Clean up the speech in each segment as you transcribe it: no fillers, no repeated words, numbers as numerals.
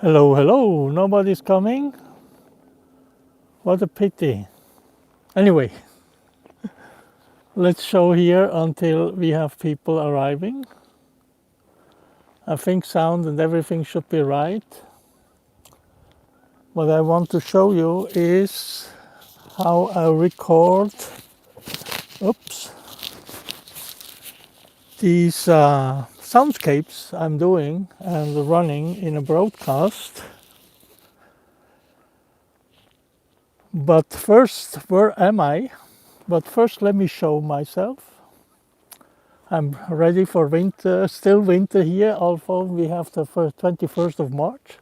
Hello, hello, nobody's coming? What a pity. Anyway, let's show here until we have people arriving. I think sound and everything should be right. What I want to show you is how I record these soundscapes I'm doing and running in a broadcast. But first, where am I? But first, let me show myself. I'm ready for winter, still winter here, although we have the 21st of March.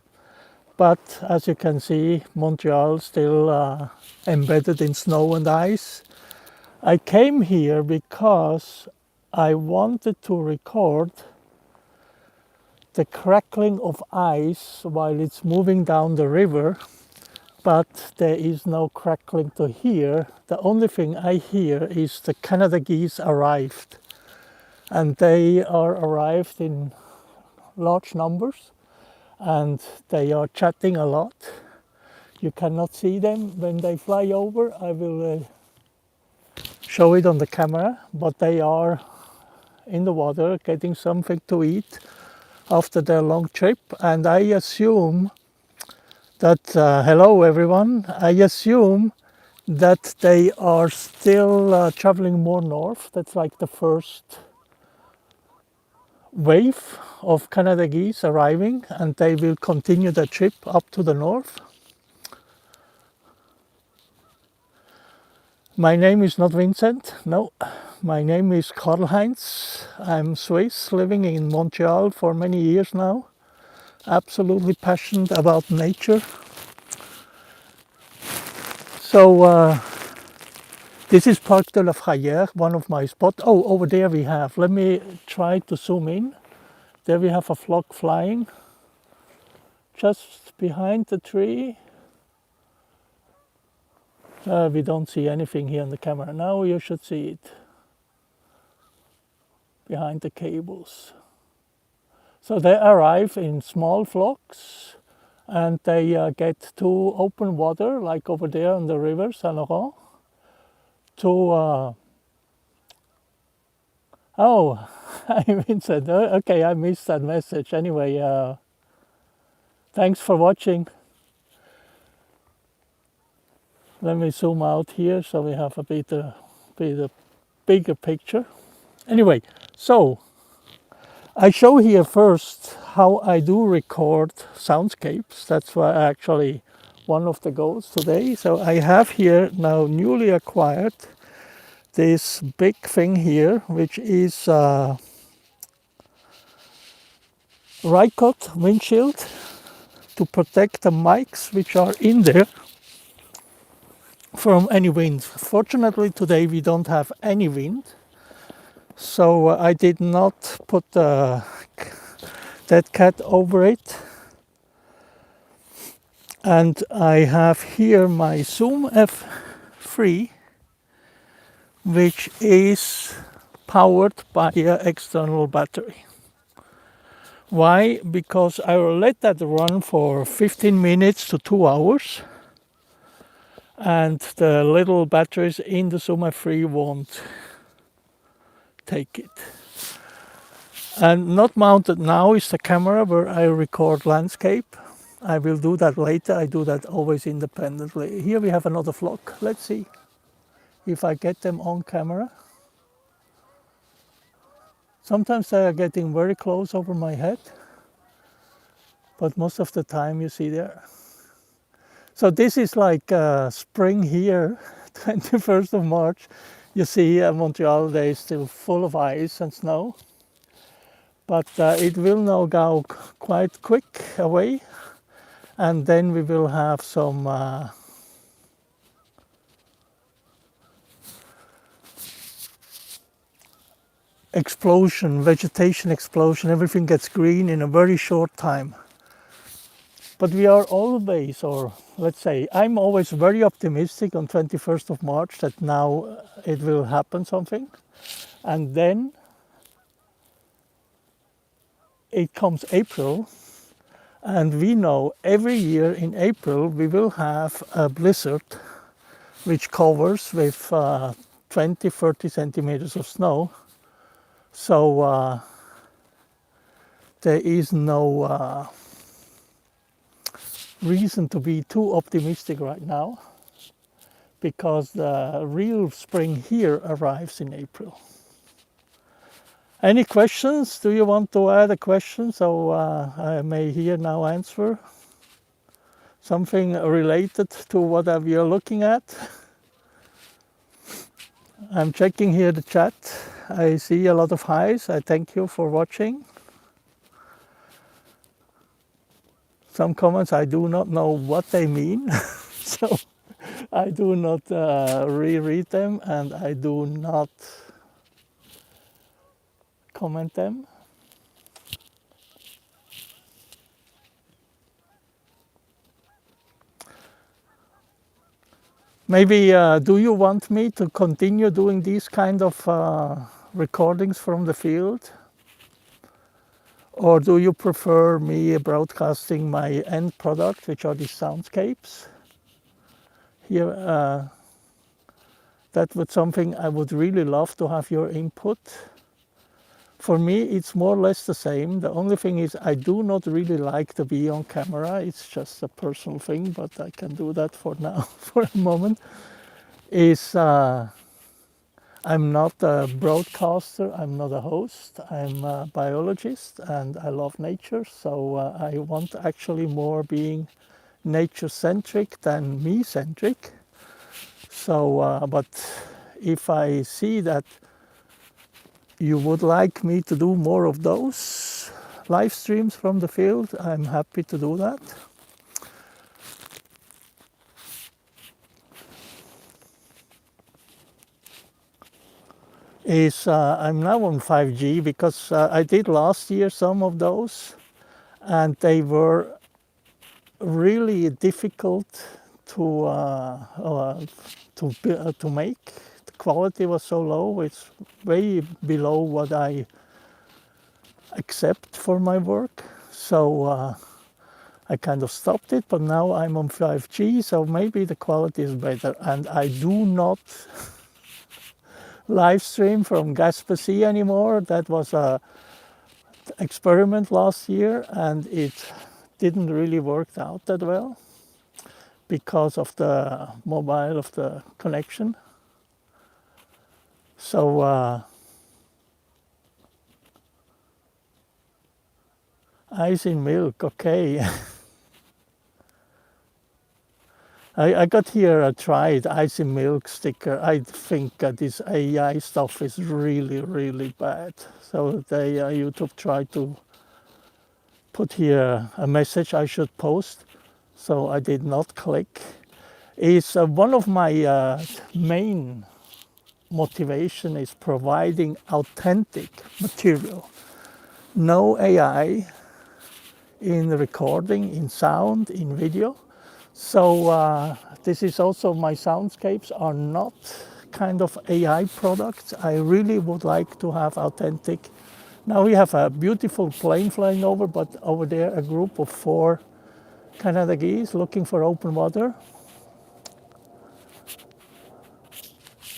But as you can see, Montreal still embedded in snow and ice. I came here because I wanted to record the crackling of ice while it's moving down the river, but there is no crackling to hear. The only thing I hear is the Canada geese arrived, and they are arrived in large numbers and they are chatting a lot. You cannot see them when they fly over. I will show it on the camera, but they are in the water getting something to eat after their long trip. And I assume that, hello everyone, I assume that they are still traveling more north. That's like the first wave of Canada geese arriving, and they will continue the trip up to the north. My name is not Vincent, no. My name is Karl-Heinz. I'm Swiss, living in Montreal for many years now. Absolutely passionate about nature. So this is Parc de la Frayère, one of my spots. Oh, over there we have, let me try to zoom in. There we have a flock flying just behind the tree. We don't see anything here on the camera. Now you should see it behind the cables. So they arrive in small flocks and they get to open water, like over there on the river Saint Laurent, to oh, I Vincent, okay, I missed that message. Anyway, thanks for watching. Let me zoom out here so we have a bigger picture. Anyway, so I show here first how I do record soundscapes. That's why actually one of the goals today. So I have here now newly acquired this big thing here, which is Rycote windshield to protect the mics which are in there from any wind. Fortunately today we don't have any wind, so I did not put that cat over it. And I have here my Zoom F3, which is powered by an external battery. Why? Because I will let that run for 15 minutes to 2 hours, and the little batteries in the Zoom F3 won't take it. And not mounted now is the camera where I record landscape. I will do that later. I do that always independently. Here we have another flock. Let's see if I get them on camera. Sometimes they are getting very close over my head, but most of the time you see there. So this is like spring here, 21st of March. You see Montreal, they is still full of ice and snow, but it will now go quite quick away, and then we will have some explosion, vegetation explosion. Everything gets green in a very short time. But we are always, or let's say, I'm always very optimistic on 21st of March that now it will happen something. And then it comes April, And we know every year in April we will have a blizzard which covers with 20, 30 centimeters of snow. So there is no reason to be too optimistic right now, because the real spring here arrives in April. Any questions? Do you want to add a question so I may here now answer something related to what we are looking at? I'm checking here the chat. I see a lot of highs. I thank you for watching. Some comments I do not know what they mean, so I do not reread them, and I do not comment them. Maybe do you want me to continue doing these kind of recordings from the field? Or do you prefer me broadcasting my end product, which are these soundscapes? Here, that would something I would really love to have your input. For me, it's more or less the same. The only thing is I do not really like to be on camera. It's just a personal thing, but I can do that for now, for a moment. I'm not a broadcaster, I'm not a host, I'm a biologist and I love nature, so I want actually more being nature-centric than me-centric. So, but if I see that you would like me to do more of those live streams from the field, I'm happy to do that. I'm now on 5G because I did last year some of those, and they were really difficult to make. The quality was so low; it's way below what I accept for my work. So I kind of stopped it, but now I'm on 5G, so maybe the quality is better. And I do not live stream from Gaspésie anymore. That was a experiment last year, and it didn't really work out that well because of the mobile of the connection. So ice in milk, okay. I got here a tried ice in milk sticker. I think this AI stuff is really, really bad. So they YouTube tried to put here a message I should post. So I did not click. It's one of my main motivation is providing authentic material. No AI in recording, in sound, in video. So this is also my soundscapes are not kind of AI products. I really would like to have authentic. Now we have a beautiful plane flying over, but over there a group of 4 Canada geese looking for open water.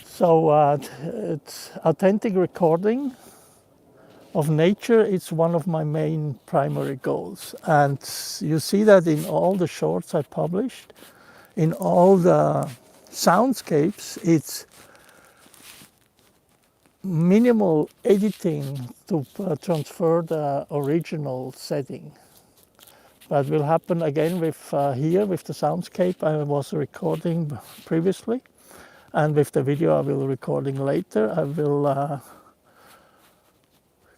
So it's authentic recording of nature. It's one of my main primary goals. And you see that in all the shorts I published, in all the soundscapes, it's minimal editing to transfer the original setting. That will happen again with here with the soundscape I was recording previously, and with the video I will recording later. I will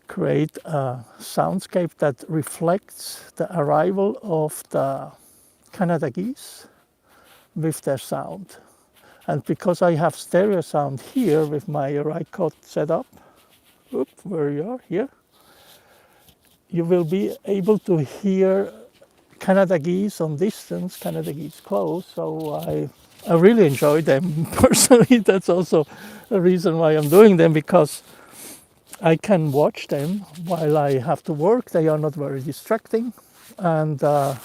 create a soundscape that reflects the arrival of the Canada geese with their sound. And because I have stereo sound here with my Rycot setup, where you are here, you will be able to hear Canada geese on distance, Canada geese close. So I really enjoy them personally. That's also a reason why I'm doing them, because I can watch them while I have to work. They are not very distracting. and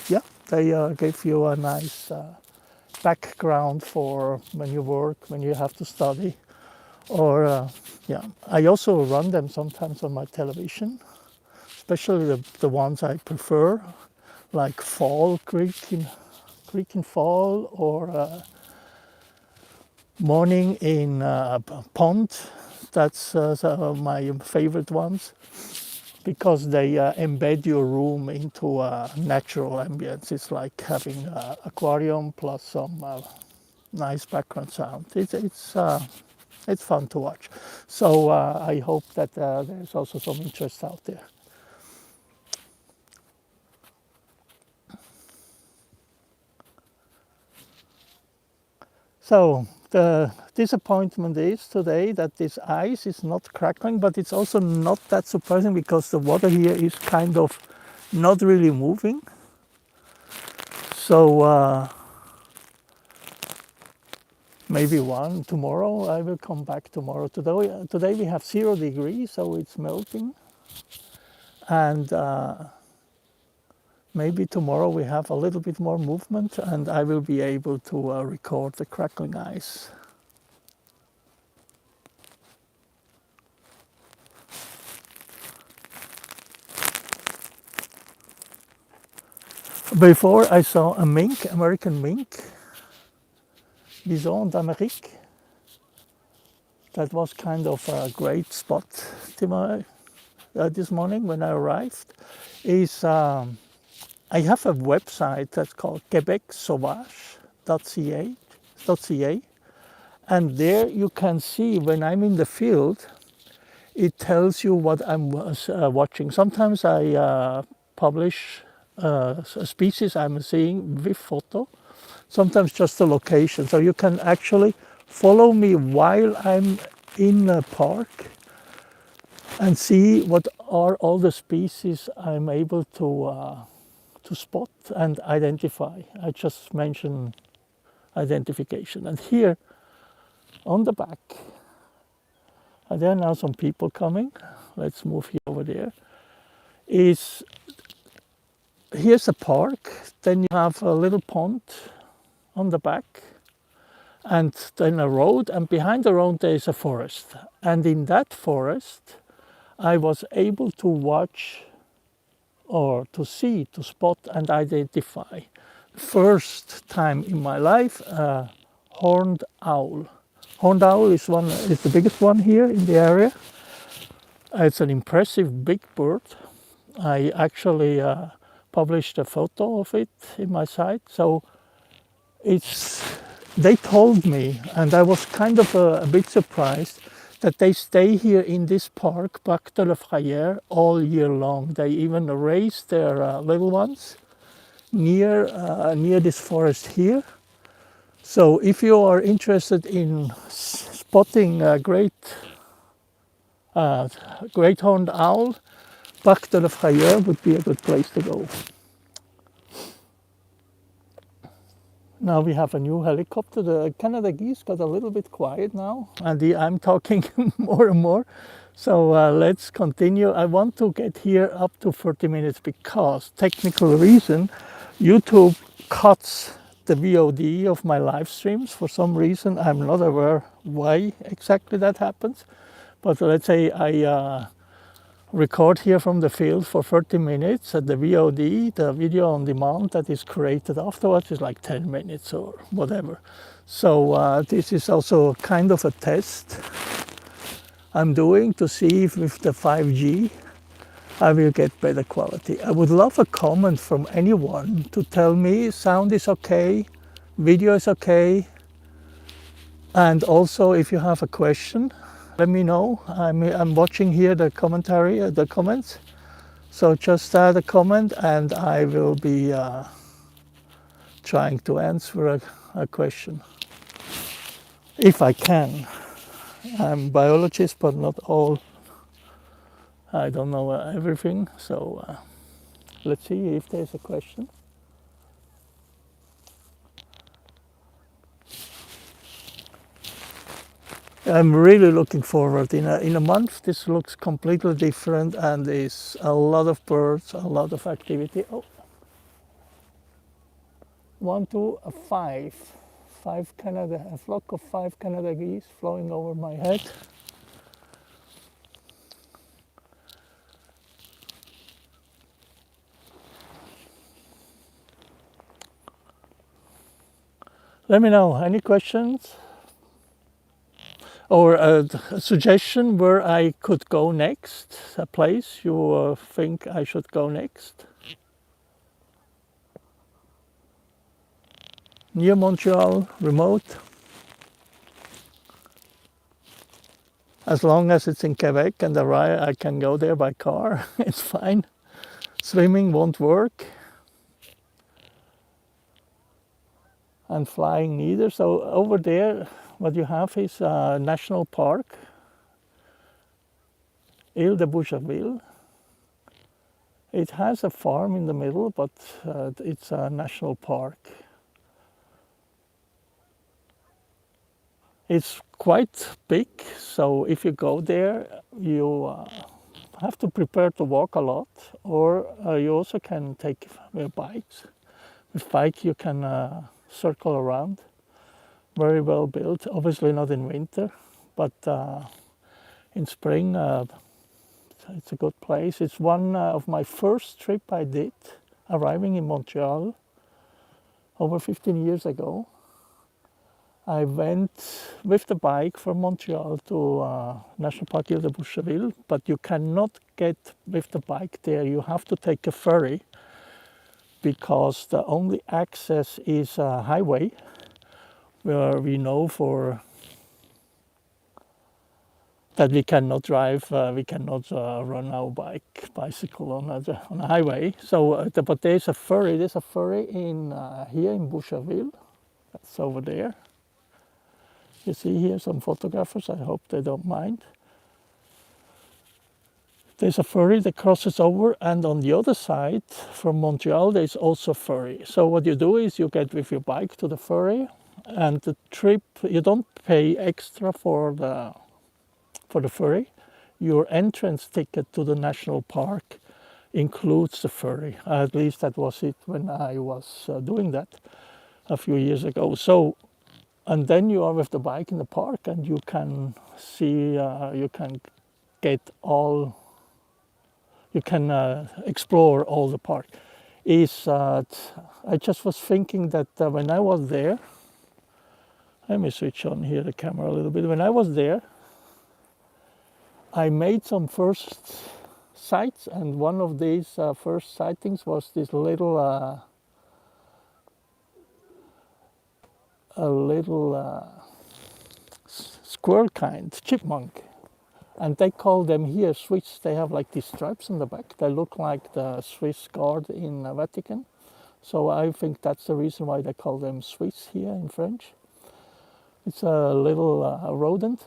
yeah, they give you a nice background for when you work, when you have to study, or yeah. I also run them sometimes on my television, especially the ones I prefer, like Fall Creek in Fall, or Morning in Pond. That's my favorite ones, because they embed your room into a natural ambience. It's like having an aquarium plus some nice background sound. It's fun to watch. So I hope that there's also some interest out there. So the disappointment is today that this ice is not crackling, but it's also not that surprising because the water here is kind of not really moving. So maybe one tomorrow. I will come back tomorrow. Today we have 0 degrees, so it's melting, and maybe tomorrow we have a little bit more movement, and I will be able to record the crackling ice. Before I saw a mink, American mink, Bison d'Amérique. That was kind of a great spot this morning when I arrived. I have a website that's called quebecsauvage.ca, and there you can see when I'm in the field, it tells you what I'm watching. Sometimes I publish a species I'm seeing with photo, sometimes just the location. So you can actually follow me while I'm in a park and see what are all the species I'm able to spot and identify. I just mentioned identification. And here on the back, and there are now some people coming. Let's move here over there. Here's a park. Then you have a little pond on the back, and then a road, and behind the road there is a forest. And in that forest, I was able to watch or to see, to spot and identify, first time in my life, a horned owl. Horned owl is the biggest one here in the area. It's an impressive big bird. I actually published a photo of it in my site. So they told me, and I was kind of a bit surprised, that they stay here in this park, Parc de la Frayère, all year long. They even raise their little ones near this forest here. So if you are interested in spotting a great horned owl, Parc de la Frayère would be a good place to go. Now we have a new helicopter. The Canada geese got a little bit quiet now, and I'm talking more and more. So let's continue. I want to get here up to 30 minutes because, technical reason, YouTube cuts the VOD of my live streams for some reason. I'm not aware why exactly that happens. But let's say I record here from the field for 30 minutes, and the VOD, the video on demand that is created afterwards, is like 10 minutes or whatever. So this is also kind of a test I'm doing to see if with the 5G I will get better quality. I would love a comment from anyone to tell me sound is okay, video is okay, and also if you have a question, let me know. I'm watching here the comments. So just add a comment and I will be trying to answer a question. If I can. I'm a biologist, but not all. I don't know everything. So let's see if there's a question. I'm really looking forward. In a month, this looks completely different, and there's a lot of birds, a lot of activity. Oh, 1, 2, 5. A flock of 5 Canada geese flying over my head. Let me know, any questions? Or a suggestion where I could go next, a place you think I should go next? Near Montreal, remote? As long as it's in Quebec and I can go there by car, it's fine. Swimming won't work. And flying neither. So over there, what you have is a national park, Ile de Boucherville. It has a farm in the middle, but it's a national park. It's quite big, so if you go there, you have to prepare to walk a lot, or you also can take bikes. With bike you can circle around. Very well built, obviously not in winter, but in spring it's a good place. It's one of my first trip I did, arriving in Montreal over 15 years ago. I went with the bike from Montreal to National Park Ile de Boucherville, but you cannot get with the bike there. You have to take a ferry because the only access is a highway where we know for that we cannot drive, we cannot run our bicycle on a highway. So, but there's a ferry. There's a ferry in here in Boucherville. That's over there. You see here some photographers, I hope they don't mind. There's a ferry that crosses over, and on the other side from Montreal there's also a ferry. So what you do is you get with your bike to the ferry, and the trip, you don't pay extra for the ferry. Your entrance ticket to the national park includes the ferry. At least that was it when I was doing that a few years ago. So, and then you are with the bike in the park, and you can see, you can get all, you can explore all the park. I just was thinking that when I was there, let me switch on here the camera a little bit. When I was there, I made some first sights, and one of these first sightings was this little squirrel kind, chipmunk. And they call them here Swiss. They have like these stripes on the back. They look like the Swiss Guard in Vatican. So I think that's the reason why they call them Swiss here in French. It's a little rodent,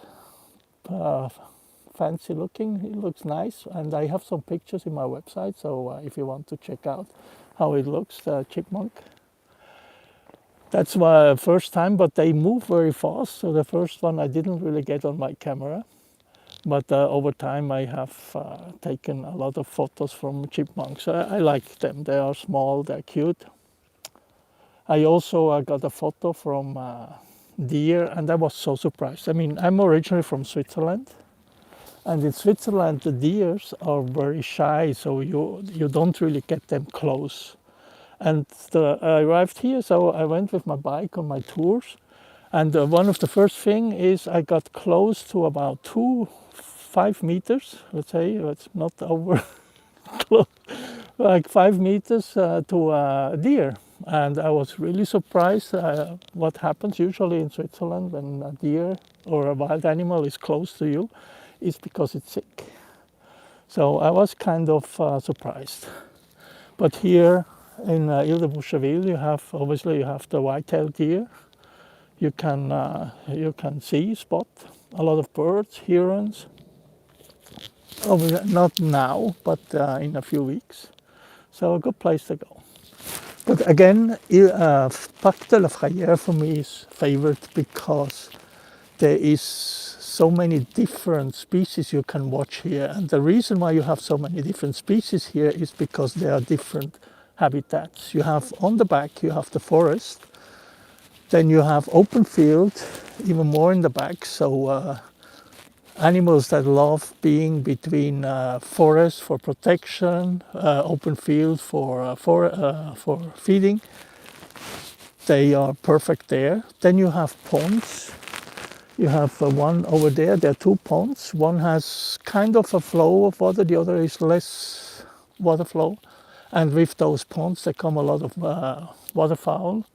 fancy looking. It looks nice, and I have some pictures in my website. So if you want to check out how it looks, the chipmunk. That's my first time, but they move very fast. So the first one I didn't really get on my camera. But over time I have taken a lot of photos from chipmunks. I like them. They are small, they're cute. I also got a photo from deer, and I was so surprised. I mean, I'm originally from Switzerland. And in Switzerland, the deers are very shy, so you don't really get them close. And I arrived here, so I went with my bike on my tours. And one of the first thing is I got close to about 5 meters, let's say, it's not over close, like 5 meters to a deer. And I was really surprised what happens usually in Switzerland when a deer or a wild animal is close to you, is because it's sick. So I was kind of surprised. But here in Ile de Boucherville, you have the white-tailed deer. You can spot a lot of birds, herons. Not now, but in a few weeks. So a good place to go. But again, Parc de la Frayère for me is favored because there is so many different species you can watch here. And the reason why you have so many different species here is because there are different habitats. You have on the back, you have the forest, then you have open field, even more in the back. So animals that love being between forest for protection, open field for feeding, they are perfect there. Then you have ponds. You have one over there. There are two ponds. One has kind of a flow of water. The other is less water flow. And with those ponds, there come a lot of waterfowl,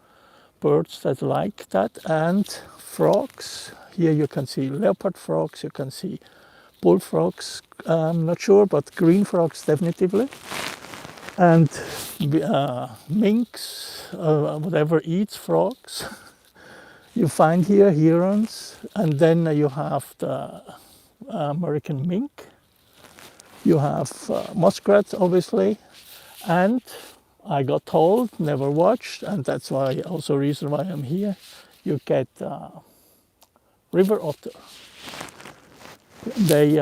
birds that like that, and frogs. Here you can see leopard frogs. You can see bullfrogs. I'm not sure, but green frogs definitely. And minks, whatever eats frogs. You find here herons, and then you have the American mink. You have muskrats, obviously, and I got told, never watched, and that's why also reason why I'm here. You get river otter. They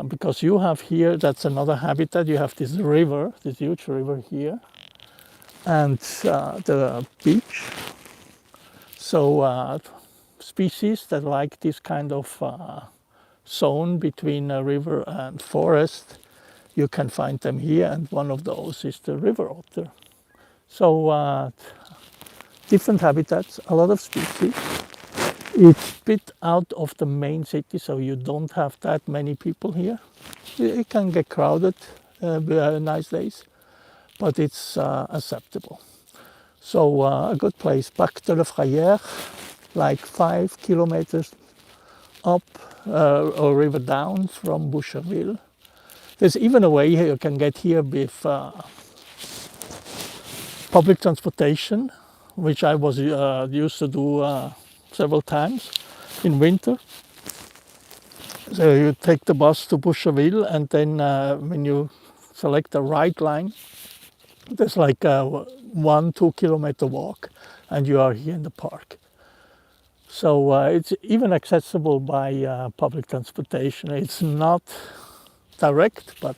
because you have here, that's another habitat. You have this river, this huge river here, and the beach. So species that like this kind of zone between a river and forest, you can find them here, and one of those is the river otter. So different habitats, a lot of species. It's a bit out of the main city, so you don't have that many people here. It can get crowded nice days, but it's acceptable. So a good place, Parc de la Frayère, like 5 kilometers up or river down from Boucherville. There's even a way you can get here with public transportation, which I was used to do several times in winter. So you take the bus to Boucherville, and then when you select the right line, there's like a 1-2 kilometer walk, and you are here in the park. So it's even accessible by public transportation. It's not direct, but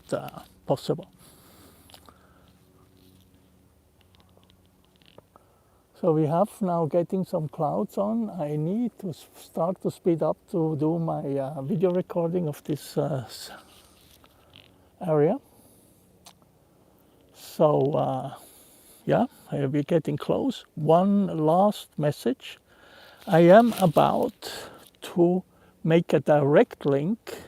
possible. So we have now getting some clouds on. I need to start to speed up to do my video recording of this area. So yeah, we're getting close. One last message. I am about to make a direct link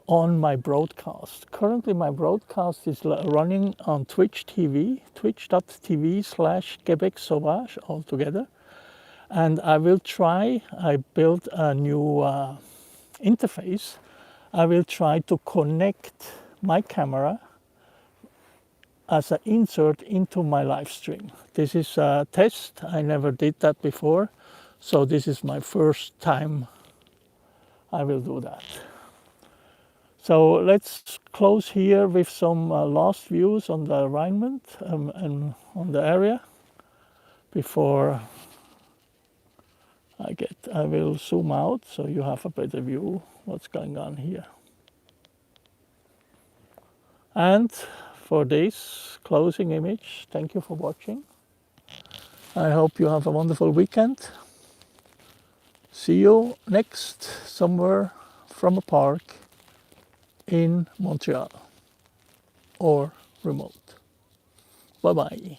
on my broadcast. Currently my broadcast is running on Twitch TV, twitch.tv/Quebec Sauvage altogether. And I will try, I built a new interface. I will try to connect my camera as an insert into my live stream. This is a test, I never did that before. So this is my first time I will do that. So let's close here with some last views on the environment and on the area before I will zoom out so you have a better view what's going on here. And for this closing image, thank you for watching. I hope you have a wonderful weekend. See you next somewhere from a park in Montreal or remote. Bye bye.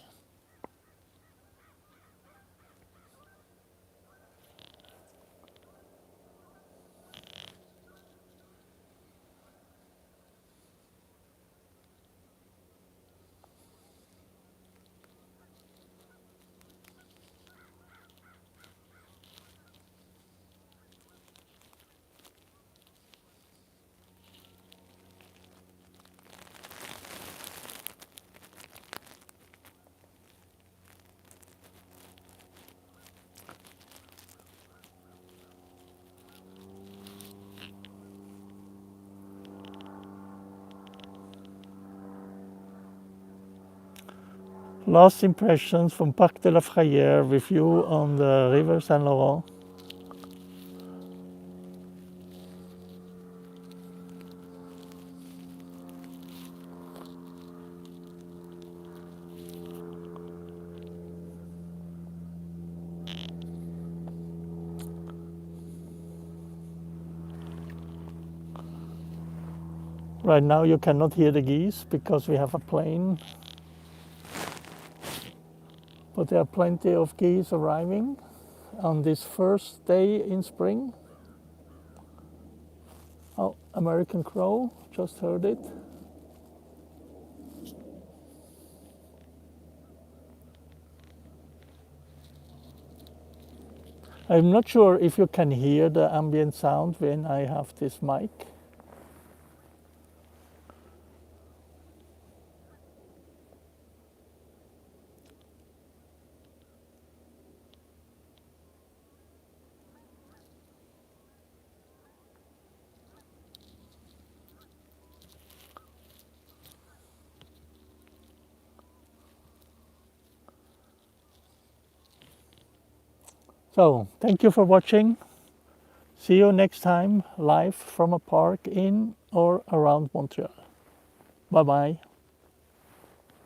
Last impressions from Parc de la Frayère with view on the river Saint Laurent. Right now you cannot hear the geese because we have a plane, but there are plenty of geese arriving on this first day in spring. Oh, American crow, just heard it. I'm not sure if you can hear the ambient sound when I have this mic. So, thank you for watching. See you next time live from a park in or around Montreal. Bye bye.